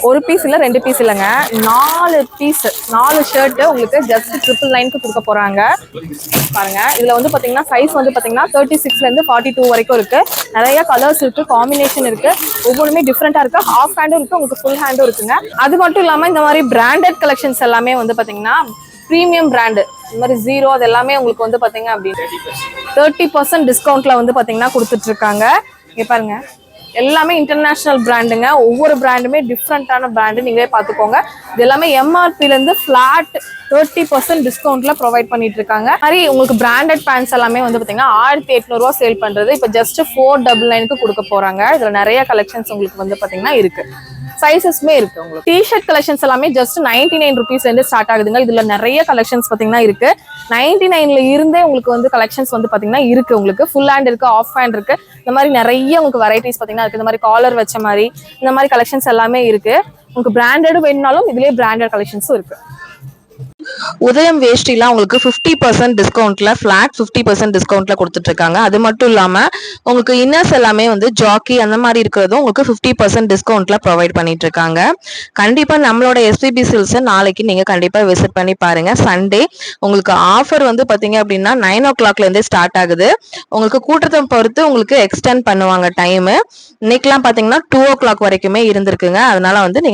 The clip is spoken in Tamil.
ஒரு பீஸ் இல்ல 2 பீஸ் இல்லைங்க, 4 பீஸ் 4 ஷர்ட் உங்களுக்கு ஜஸ்ட் 999க்கு கொடுக்க போறாங்க. பாருங்க, இதுல வந்து பாத்தீங்கன்னா சைஸ் வந்து பாத்தீங்கன்னா 36ல இருந்து 42 வரைக்கும் இருக்கு. நிறைய கலர்ஸ் இருக்கு, காம்பினேஷன் இருக்கு, ஒவ்வொன்றுமே டிஃப்ரெண்டா இருக்கு. ஹாஃப் ஹேண்டும் இருக்கு, உங்களுக்கு ஃபுல் ஹேண்டும் இருக்குங்க. அது மட்டும் இல்லாம இந்த மாதிரி பிராண்டட் கலெக்ஷன்ஸ் எல்லாமே வந்து பாத்தீங்கன்னா பிரீமியம் பிராண்டு, இந்த மாதிரி ஜீரோ அது எல்லாமே உங்களுக்கு வந்து பாத்தீங்க அப்படின்னு 30% டிஸ்கவுண்ட்ல வந்து பாத்தீங்கன்னா கொடுத்துட்டு இருக்காங்க. இங்க பாருங்க, எல்லாமே இன்டர்நேஷனல் பிராண்டுங்க. ஒவ்வொரு பிராண்டுமே டிஃப்ரெண்டான பிராண்டு, நீங்களே பார்த்துக்கோங்க. இது எல்லாமே எம்ஆர்பில இருந்து ஃபிளாட் 30% டிஸ்கவுண்ட்ல ப்ரொவைட் பண்ணிட்டு இருக்காங்க. மாதிரி உங்களுக்கு பிராண்டட் பேண்ட்ஸ் எல்லாமே வந்து பாத்தீங்கன்னா 1800 ரூபா சேல் பண்றது இப்போ ஜஸ்ட் 499க்கு கொடுக்க போறாங்க. இதுல நிறைய கலெக்ஷன்ஸ் உங்களுக்கு வந்து பாத்தீங்கன்னா இருக்கு, சைசஸ்மே இருக்கு. உங்களுக்கு டிஷர்ட் கலெக்ஷன்ஸ் எல்லாமே ஜஸ்ட் 99 ருபீஸ் இருந்து ஸ்டார்ட் ஆகுதுங்க. இதுல நிறைய கலெக்ஷன்ஸ் பாத்தீங்கன்னா இருக்கு. 99ல இருந்தே உங்களுக்கு வந்து கலெக்ஷன்ஸ் வந்து பாத்தீங்கன்னா இருக்கு. உங்களுக்கு ஃபுல் ஹேண்ட் இருக்கு, ஆஃப் ஹேண்ட் இருக்கு, இந்த மாதிரி நிறைய உங்களுக்கு வெரைட்டிஸ் பாத்தீங்கன்னா இருக்கு. இந்த மாதிரி காலர் வச்ச மாதிரி இந்த மாதிரி கலெக்ஷன்ஸ் எல்லாமே இருக்கு. உங்களுக்கு பிராண்டட் வேணும்னாலும் இதுலயே பிராண்டட் கலெக்ஷன்ஸும் இருக்கு. உதயம் வேஷ்டிலாம் உங்களுக்கு 50% டிஸ்கவுண்ட்ல ஃபிளாட் 50% டிஸ்கவுண்ட்ல கொடுத்துட்டு இருக்காங்க. அது மட்டும் இல்லாம உங்களுக்கு இன்னர்ஸ் எல்லாமே வந்து ஜாக்கி அந்த மாதிரி இருக்கிறதும் உங்களுக்கு 50% டிஸ்கவுண்ட்ல ப்ரொவைட் பண்ணிட்டு இருக்காங்க. கண்டிப்பா நம்மளோட எஸ்பிபி சில்ஸ் நாளைக்கு நீங்க கண்டிப்பா விசிட் பண்ணி பாருங்க. சண்டே உங்களுக்கு ஆஃபர் வந்து பாத்தீங்க அப்படின்னா 9 o'clockல இருந்தே ஸ்டார்ட் ஆகுது. உங்களுக்கு கூட்டத்தை பொறுத்து உங்களுக்கு எக்ஸ்டெண்ட் பண்ணுவாங்க டைம். இன்னைக்கெல்லாம் பாத்தீங்கன்னா 2 o'clock வரைக்குமே இருந்திருக்குங்க. அதனால வந்து நீங்க